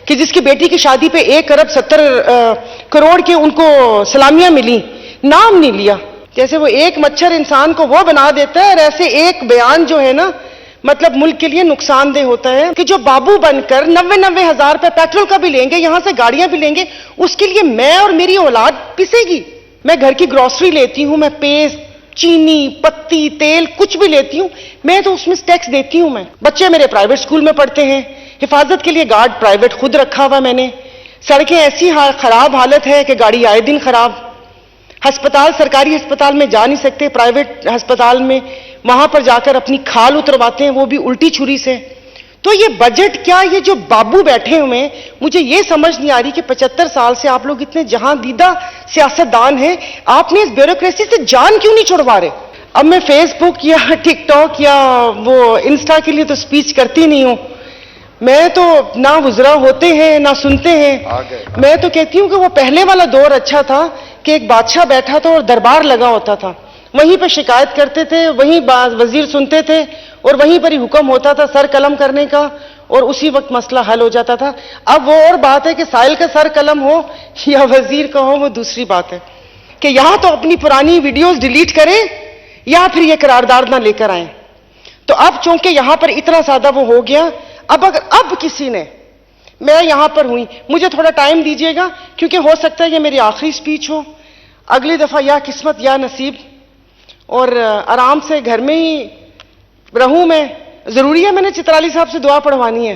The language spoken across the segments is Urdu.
کہ جس کی بیٹی کی شادی پہ 1,70,00,000,000 کے ان کو سلامیاں ملی، نام نہیں لیا. جیسے وہ ایک مچھر انسان کو وہ بنا دیتا ہے، اور ایسے ایک بیان جو ہے نا مطلب ملک کے لیے نقصان دہ ہوتا ہے کہ جو بابو بن کر 90 ہزار روپے پیٹرول کا بھی لیں گے، یہاں سے گاڑیاں بھی لیں گے، اس کے لیے میں اور میری اولاد پسے گی. میں گھر کی گروسری لیتی ہوں، میں پیسٹ، چینی، پتی، تیل کچھ بھی لیتی ہوں، میں تو اس میں ٹیکس دیتی ہوں. میں بچے میرے پرائیویٹ اسکول میں پڑھتے ہیں، حفاظت کے لیے گارڈ پرائیویٹ خود رکھا ہوا میں نے. سڑکیں ایسی خراب حالت ہے کہ گاڑی آئے دن خراب. ہسپتال سرکاری ہسپتال میں جا نہیں سکتے، پرائیویٹ ہسپتال میں وہاں پر جا کر اپنی کھال اترواتے ہیں، وہ بھی الٹی چھری سے. تو یہ بجٹ کیا، یہ جو بابو بیٹھے ہوئے ہیں، مجھے یہ سمجھ نہیں آ رہی کہ 75 سال سے آپ لوگ اتنے جہاں دیدہ سیاستدان ہیں، آپ نے اس بیوروکریسی سے جان کیوں نہیں چھڑوا رہے؟ اب میں فیس بک یا ٹک ٹاک یا وہ انسٹا کے لیے تو سپیچ کرتی نہیں ہوں. میں تو نہ وزراء ہوتے ہیں نہ سنتے ہیں. میں تو کہتی ہوں کہ وہ پہلے والا دور اچھا تھا کہ ایک بادشاہ بیٹھا تھا اور دربار لگا ہوتا تھا، وہیں پہ شکایت کرتے تھے، وہیں وزیر سنتے تھے اور وہیں پر ہی حکم ہوتا تھا سر قلم کرنے کا، اور اسی وقت مسئلہ حل ہو جاتا تھا. اب وہ اور بات ہے کہ سائل کا سر قلم ہو یا وزیر کا ہو، وہ دوسری بات ہے کہ یہاں تو اپنی پرانی ویڈیوز ڈیلیٹ کریں یا پھر یہ قرارداد نہ لے کر آئیں. تو اب چونکہ یہاں پر اتنا زیادہ وہ ہو گیا، اب کسی نے، میں یہاں پر ہوئی، مجھے تھوڑا ٹائم دیجیے گا کیونکہ ہو سکتا ہے یہ میری آخری سپیچ ہو. اگلی دفعہ یا قسمت یا نصیب، اور آرام سے گھر میں ہی رہوں. میں ضروری ہے میں نے چترالی صاحب سے دعا پڑھوانی ہے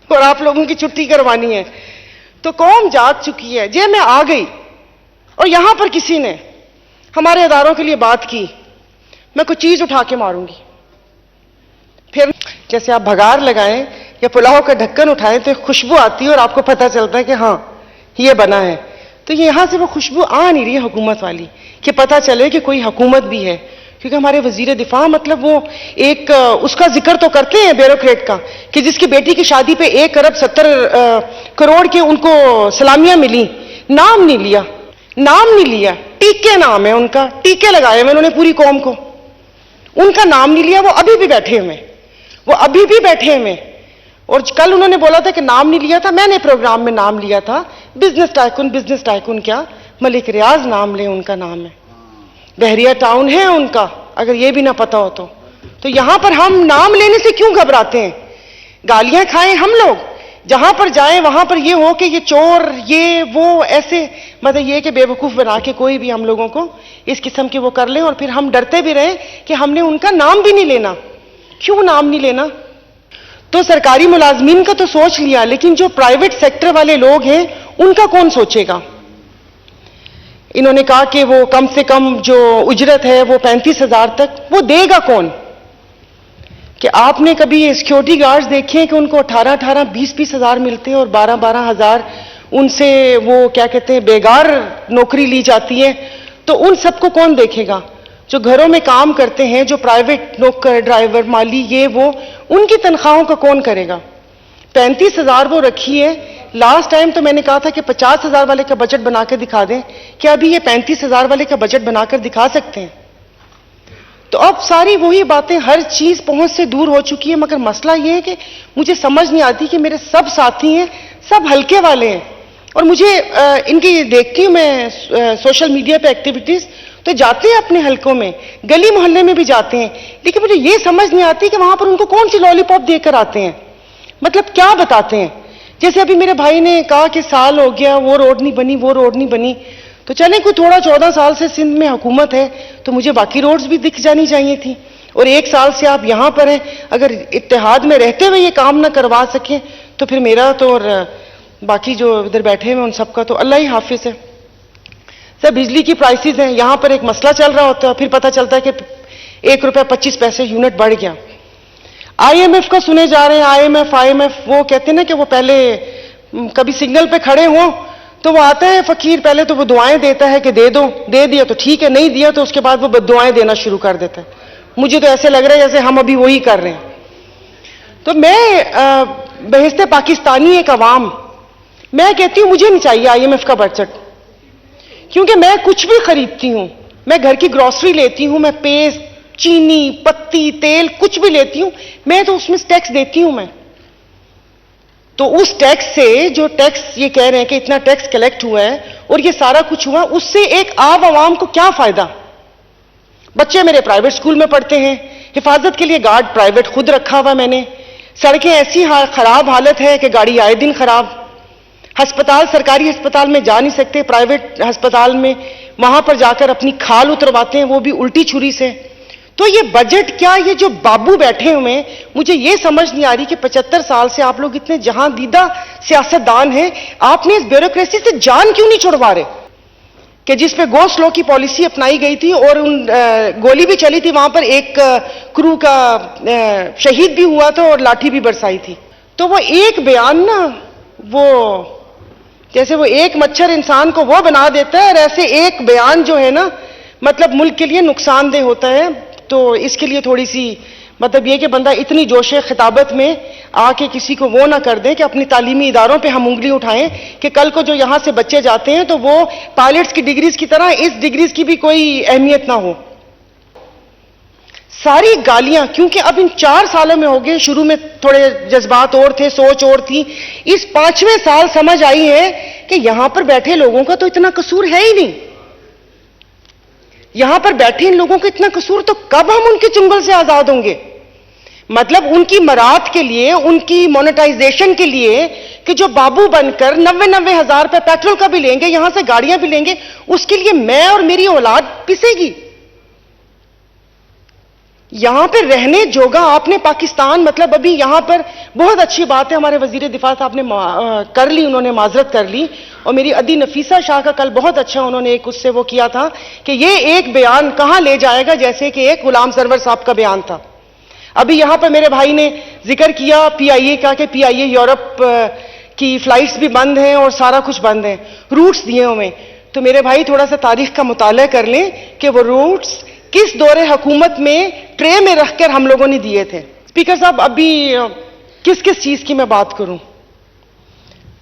اور آپ لوگوں کی چھٹی کروانی ہے. تو قوم جاگ چکی ہے. جے میں آ گئی اور یہاں پر کسی نے ہمارے اداروں کے لیے بات کی، میں کوئی چیز اٹھا کے ماروں گی. پھر جیسے آپ بھگار لگائیں یا پلاؤ کا ڈھکن اٹھائیں تو ایک خوشبو آتی ہے اور آپ کو پتہ چلتا ہے کہ ہاں یہ بنا ہے. تو یہاں سے وہ خوشبو آ نہیں رہی ہے حکومت والی کہ پتہ چلے کہ کوئی حکومت بھی ہے. کیونکہ ہمارے وزیر دفاع مطلب وہ ایک اس کا ذکر تو کرتے ہیں بیوروکریٹ کا کہ جس کی بیٹی کی شادی پہ 1,70,00,000,000 کے ان کو سلامیاں ملی، نام نہیں لیا. نام نہیں لیا، ٹیکے نام ہے ان کا، ٹیکے لگائے ہوئے انہوں نے پوری قوم کو، ان کا نام نہیں لیا. وہ ابھی بھی بیٹھے ہوئے. اور کل انہوں نے بولا تھا کہ نام نہیں لیا تھا، میں نے پروگرام میں نام لیا تھا. بزنس ٹائکون کیا ملک ریاض نام لیں، ان کا نام ہے. بحریہ ٹاؤن ہے ان کا، اگر یہ بھی نہ پتا ہو تو یہاں پر ہم نام لینے سے کیوں گھبراتے ہیں؟ گالیاں کھائیں ہم لوگ، جہاں پر جائیں وہاں پر یہ ہو کہ یہ چور، یہ وہ، ایسے مطلب یہ کہ بے وقوف بنا کے کوئی بھی ہم لوگوں کو اس قسم کے وہ کر لیں، اور پھر ہم ڈرتے بھی رہیں کہ ہم نے ان کا نام بھی نہیں لینا. کیوں نام نہیں لینا؟ تو سرکاری ملازمین کا تو سوچ لیا، لیکن جو پرائیویٹ سیکٹر والے لوگ ہیں ان کا کون سوچے گا؟ انہوں نے کہا کہ وہ کم سے کم جو اجرت ہے وہ 35,000 تک، وہ دے گا کون؟ کہ آپ نے کبھی سیکیورٹی گارڈز دیکھے ہیں کہ ان کو 18,18,, 20,20 ہزار ملتے ہیں اور 12,12 ہزار ان سے وہ کیا کہتے ہیں بیگار نوکری لی جاتی ہے؟ تو ان سب کو کون دیکھے گا؟ جو گھروں میں کام کرتے ہیں، جو پرائیویٹ نوکر، ڈرائیور، مالی، یہ وہ، ان کی تنخواہوں کا کون کرے گا؟ 35,000 وہ رکھی ہے. لاسٹ ٹائم تو میں نے کہا تھا کہ 50,000 والے کا بجٹ بنا کے دکھا دیں. کیا ابھی یہ 35,000 والے کا بجٹ بنا کر دکھا سکتے ہیں؟ تو اب ساری وہی باتیں، ہر چیز پہنچ سے دور ہو چکی ہے. مگر مسئلہ یہ ہے کہ مجھے سمجھ نہیں آتی کہ میرے سب ساتھی ہیں، سب ہلکے والے ہیں، اور مجھے ان کی دیکھتی ہوں میں سوشل میڈیا پہ ایکٹیویٹیز، تو جاتے ہیں اپنے حلقوں میں، گلی محلے میں بھی جاتے ہیں، لیکن مجھے یہ سمجھ نہیں آتی کہ وہاں پر ان کو کون سی لالی پاپ دے کر آتے ہیں، مطلب کیا بتاتے ہیں. جیسے ابھی میرے بھائی نے کہا کہ سال ہو گیا، وہ روڈ نہیں بنی، تو چلیں کوئی تھوڑا 14 سال سے سندھ میں حکومت ہے تو مجھے باقی روڈز بھی دکھ جانی چاہیے تھی. اور 1 سال سے آپ یہاں پر ہیں، اگر اتحاد میں رہتے ہوئے یہ کام نہ کروا سکیں تو پھر میرا تو اور باقی جو ادھر بیٹھے ہیں ان سب کا تو اللہ ہی حافظ ہے. سر بجلی کی پرائسز ہیں، یہاں پر ایک مسئلہ چل رہا ہوتا ہے، پھر پتہ چلتا ہے کہ 1 روپیہ 25 پیسے یونٹ بڑھ گیا. IMF کا سنے جا رہے ہیں، IMF وہ کہتے ہیں نا کہ وہ پہلے کبھی سگنل پہ کھڑے ہوں تو وہ آتا ہے فقیر، پہلے تو وہ دعائیں دیتا ہے کہ دے دو، دے دیا تو ٹھیک ہے، نہیں دیا تو اس کے بعد وہ دعائیں دینا شروع کر دیتا ہے. مجھے تو ایسے لگ رہا ہے جیسے ہم ابھی وہی کر رہے ہیں. تو میں بحث پاکستانی ایک عوام، میں کہتی ہوں مجھے نہیں چاہیے IMF کا بجٹ، کیونکہ میں کچھ بھی خریدتی ہوں، میں گھر کی گروسری لیتی ہوں، میں پیسٹ، چینی، پتی، تیل کچھ بھی لیتی ہوں، میں تو اس میں ٹیکس دیتی ہوں. میں تو اس ٹیکس سے جو ٹیکس یہ کہہ رہے ہیں کہ اتنا ٹیکس کلیکٹ ہوا ہے اور یہ سارا کچھ ہوا، اس سے ایک عام عوام کو کیا فائدہ؟ بچے میرے پرائیویٹ اسکول میں پڑھتے ہیں، حفاظت کے لیے گارڈ پرائیویٹ خود رکھا ہوا میں نے، سڑکیں ایسی خراب حالت ہے کہ گاڑی آئے دن خراب، ہسپتال سرکاری ہسپتال میں جا نہیں سکتے، پرائیویٹ ہسپتال میں وہاں پر جا کر اپنی کھال اترواتے ہیں، وہ بھی الٹی چھری سے۔ تو یہ بجٹ کیا، یہ جو بابو بیٹھے ہوئے ہیں، مجھے یہ سمجھ نہیں آ رہی کہ 75 سال سے آپ لوگ اتنے جہاں دیدہ سیاستدان ہیں، آپ نے اس بیوروکریسی سے جان کیوں نہیں چھڑوا رہے؟ کہ جس پہ گو سلو کی پالیسی اپنائی گئی تھی اور گولی بھی چلی تھی، وہاں پر ایک کرو کا شہید بھی ہوا تھا اور لاٹھی بھی برسائی تھی۔ تو وہ ایک بیان نا، وہ جیسے وہ ایک مچھر انسان کو وہ بنا دیتا ہے، اور ایسے ایک بیان جو ہے نا مطلب ملک کے لیے نقصان دہ ہوتا ہے۔ تو اس کے لیے تھوڑی سی مطلب یہ کہ بندہ اتنی جوش خطابت میں آ کے کسی کو وہ نہ کر دیں کہ اپنی تعلیمی اداروں پہ ہم انگلی اٹھائیں کہ کل کو جو یہاں سے بچے جاتے ہیں تو وہ پائلٹس کی ڈگریز کی طرح اس ڈگریز کی بھی کوئی اہمیت نہ ہو۔ ساری گالیاں، کیونکہ اب ان 4 سالوں میں ہو گئے، شروع میں تھوڑے جذبات اور تھے، سوچ اور تھی، اس 5ویں سال سمجھ آئی ہے کہ یہاں پر بیٹھے لوگوں کا تو اتنا قصور ہے ہی نہیں، یہاں پر بیٹھے ان لوگوں کا اتنا قصور، تو کب ہم ان کے چنگل سے آزاد ہوں گے؟ مطلب ان کی مراد کے لیے، ان کی مونیٹائزیشن کے لیے کہ جو بابو بن کر 90 ہزار روپے پیٹرول کا بھی لیں گے، یہاں سے گاڑیاں بھی لیں گے، اس کے لیے میں اور میری اولاد پسے گی۔ یہاں پہ رہنے جوگا آپ نے پاکستان، مطلب ابھی یہاں پر بہت اچھی بات ہے، ہمارے وزیر دفاع صاحب نے کر لی، انہوں نے معذرت کر لی، اور میری عدی نفیسہ شاہ کا کل بہت اچھا انہوں نے ایک اس سے وہ کیا تھا کہ یہ ایک بیان کہاں لے جائے گا، جیسے کہ ایک غلام سرور صاحب کا بیان تھا۔ ابھی یہاں پر میرے بھائی نے ذکر کیا پی آئی اے کا، کہ پی آئی اے یورپ کی فلائٹس بھی بند ہیں اور سارا کچھ بند ہے، روٹس دیے ہوئے، تو میرے بھائی تھوڑا سا تاریخ کا مطالعہ کر لیں کہ وہ روٹس کس دور حکومت میں ٹرے میں رکھ کر ہم لوگوں نے دیے تھے۔ اسپیکر صاحب، ابھی کس چیز کی میں بات کروں؟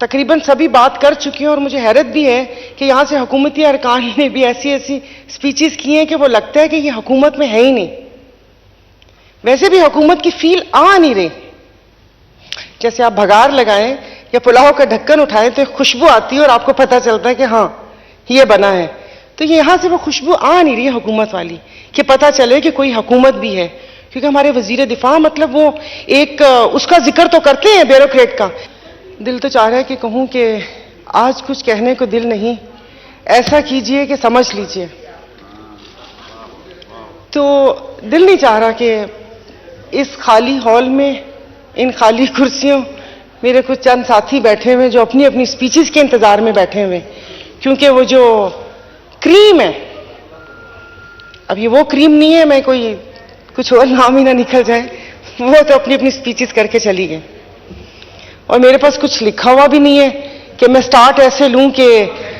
تقریباً سبھی بات کر چکی ہیں، اور مجھے حیرت بھی ہے کہ یہاں سے حکومتی ارکان نے بھی ایسی سپیچز کی ہیں کہ وہ لگتا ہے کہ یہ حکومت میں ہے ہی نہیں، ویسے بھی حکومت کی فیل آ نہیں رہی۔ جیسے آپ بھگار لگائیں یا پلاؤ کا ڈھکن اٹھائیں تو ایک خوشبو آتی ہے اور آپ کو پتہ چلتا ہے کہ ہاں یہ بنا ہے، تو یہاں سے وہ خوشبو آ نہیں رہی ہے حکومت والی، کہ پتہ چلے کہ کوئی حکومت بھی ہے۔ کیونکہ ہمارے وزیر دفاع مطلب وہ ایک اس کا ذکر تو کرتے ہیں بیوروکریٹ کا، دل تو چاہ رہا ہے کہ کہوں کہ آج کچھ کہنے کو دل نہیں، ایسا کیجئے کہ سمجھ لیجئے، تو دل نہیں چاہ رہا کہ اس خالی ہال میں، ان خالی کرسیوں، میرے کچھ چند ساتھی بیٹھے ہوئے جو اپنی اپنی سپیچز کے انتظار میں بیٹھے ہوئے، کیونکہ وہ جو کریم ہے، اب یہ وہ کریم نہیں ہے، میں کوئی کچھ اور نام ہی نہ نکل جائے، وہ تو اپنی اپنی سپیچز کر کے چلی گئے، اور میرے پاس کچھ لکھا ہوا بھی نہیں ہے کہ میں سٹارٹ ایسے لوں کہ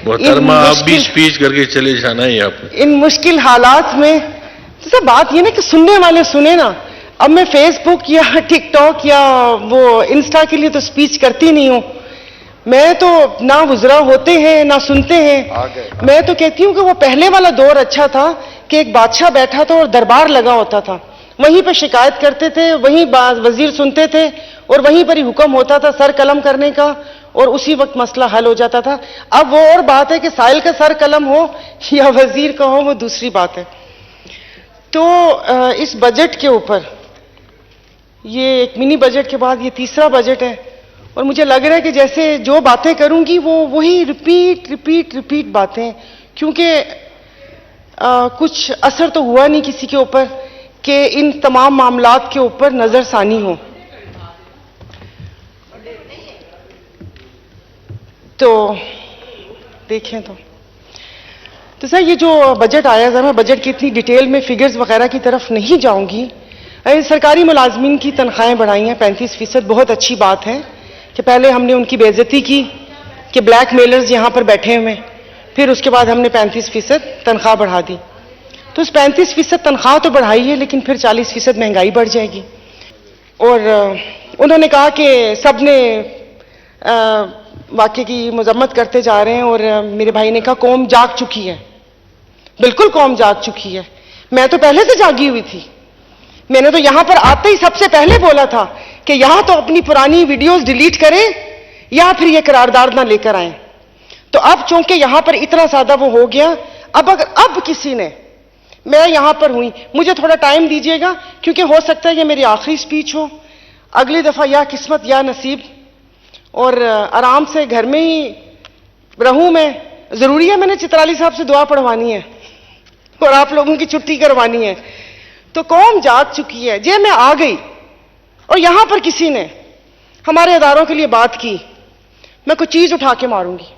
محترمہ آپ بھی سپیچ کر کے چلے جانا ہے آپ ان مشکل حالات میں۔ تو سب بات یہ نا کہ سننے والے سنے نا، اب میں فیس بک یا ٹک ٹاک یا وہ انسٹا کے لیے تو سپیچ کرتی نہیں ہوں، میں تو نہ وزراء ہوتے ہیں نہ سنتے ہیں، میں تو کہتی ہوں کہ وہ پہلے والا دور اچھا تھا کہ ایک بادشاہ بیٹھا تھا اور دربار لگا ہوتا تھا، وہیں پہ شکایت کرتے تھے، وہیں وزیر سنتے تھے اور وہیں پر ہی حکم ہوتا تھا سر قلم کرنے کا، اور اسی وقت مسئلہ حل ہو جاتا تھا۔ اب وہ اور بات ہے کہ سائل کا سر قلم ہو یا وزیر کا ہو، وہ دوسری بات ہے۔ تو اس بجٹ کے اوپر، یہ ایک منی بجٹ کے بعد یہ تیسرا بجٹ ہے، اور مجھے لگ رہا ہے کہ جیسے جو باتیں کروں گی وہ وہی ریپیٹ باتیں، کیونکہ کچھ اثر تو ہوا نہیں کسی کے اوپر کہ ان تمام معاملات کے اوپر نظر ثانی ہو۔ تو دیکھیں تو سر یہ جو بجٹ آیا، ذرا میں بجٹ کی اتنی ڈیٹیل میں فگرز وغیرہ کی طرف نہیں جاؤں گی۔ سرکاری ملازمین کی تنخواہیں بڑھائی ہیں 35%، بہت اچھی بات ہے کہ پہلے ہم نے ان کی بے عزتی کی کہ بلیک میلرز یہاں پر بیٹھے ہوئے، پھر اس کے بعد ہم نے 35% تنخواہ بڑھا دی۔ تو اس 35% تنخواہ تو بڑھائی ہے، لیکن پھر 40% مہنگائی بڑھ جائے گی۔ اور انہوں نے کہا کہ سب نے واقعے کی مذمت کرتے جا رہے ہیں، اور میرے بھائی نے کہا قوم جاگ چکی ہے۔ بالکل قوم جاگ چکی ہے، میں تو پہلے سے جاگی ہوئی تھی، میں نے تو یہاں پر آتے ہی سب سے پہلے بولا تھا کہ یہاں تو اپنی پرانی ویڈیوز ڈیلیٹ کریں یا پھر یہ قرارداد نہ لے کر آئیں. تو اب چونکہ یہاں پر اتنا زیادہ وہ ہو گیا، اب کسی نے، میں یہاں پر ہوئی، مجھے تھوڑا ٹائم دیجیے گا کیونکہ ہو سکتا ہے یہ میری آخری سپیچ ہو، اگلی دفعہ یا قسمت یا نصیب، اور آرام سے گھر میں ہی رہوں میں. ضروری ہے میں نے چترالی صاحب سے دعا پڑھوانی ہے اور آپ لوگوں کی چھٹی کروانی ہے. تو قوم جاگ چکی ہے. جی میں آ گئی اور یہاں پر کسی نے ہمارے اداروں کے لیے بات کی، میں کوئی چیز اٹھا کے ماروں گی.